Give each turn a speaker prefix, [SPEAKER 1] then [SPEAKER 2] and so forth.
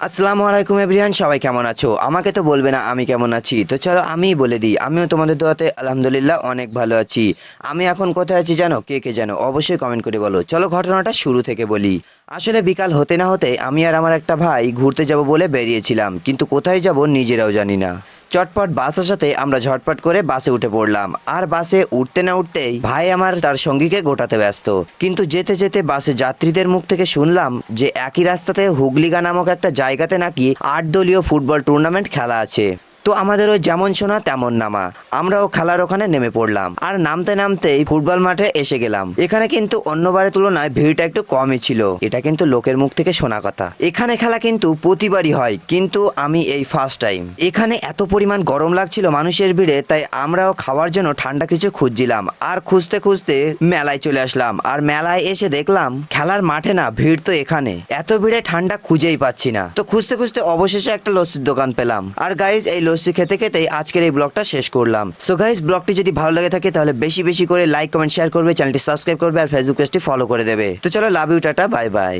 [SPEAKER 1] আসসালামু আলাইকুম এভরিওয়ান, সবাই কেমন আছো? আমাকে তো বলবে না আমি কেমন আছি, তো চলো আমিই বলে দিই। আমিও তোমাদের দোয়াতে আলহামদুলিল্লাহ অনেক ভালো আছি। আমি এখন কোথায় আছি জানো? কে জানো? অবশ্যই কমেন্ট করে বলো। চলো ঘটনাটা শুরু থেকে বলি। আসলে বিকাল হতে না হতে আমি আর আমার একটা ভাই ঘুরতে যাব বলে বেরিয়েছিলাম, কিন্তু কোথায় যাব নিজেরাও জানি না। চটপট বাস আসাতে আমরা ঝটপট করে বাসে উঠে পড়লাম। আর বাসে উঠতে না উঠতেই ভাই আমার তার সঙ্গীকে গোটাতে ব্যস্ত। কিন্তু যেতে যেতে বাসে যাত্রীদের মুখ থেকে শুনলাম যে একই রাস্তাতে হুগলিগা নামক একটা জায়গাতে নাকি 8 দলীয় ফুটবল টুর্নামেন্ট খেলা আছে। তো আমাদের ওই যেমন শোনা তেমন নামা, আমরাও খেলার ওখানে নেমে পড়লাম। আর নামতে নামতেই ফুটবল মাঠে এসে গেলাম। এখানে কিন্তু অন্যবারের তুলনায় ভিড়টা একটু কমই ছিল, এটা কিন্তু লোকের মুখ থেকে শোনা কথা। এখানে খেলা কিন্তু প্রতিবারই হয়, কিন্তু আমি এই ফার্স্ট টাইম। এখানে এত পরিমাণ গরম লাগছিল মানুষের ভিড়ে, তাই আমরাও খাওয়ার জন্য ঠান্ডা কিছু খুঁজছিলাম। আর খুঁজতে খুঁজতে মেলায় চলে আসলাম। আর মেলায় এসে দেখলাম খেলার মাঠে না, ভিড় তো এখানে। এত ভিড়ে ঠান্ডা খুঁজেই পাচ্ছি না। তো খুঁজতে খুঁজতে অবশেষে একটা লস্যির দোকান পেলাম। আর গাইজ এই লস্যি খেতে খেতেই আজকের এই ব্লগটা শেষ করলাম। সো গাইজ ব্লগটি যদি ভালো লাগে থাকে তাহলে বেশি বেশি করে লাইক কমেন্ট শেয়ার করবে, চ্যানেলটি সাবস্ক্রাইব করবে আর ফেসবুক পেজটি ফলো করে দেবে। তো চলো, love you, tata, bye by.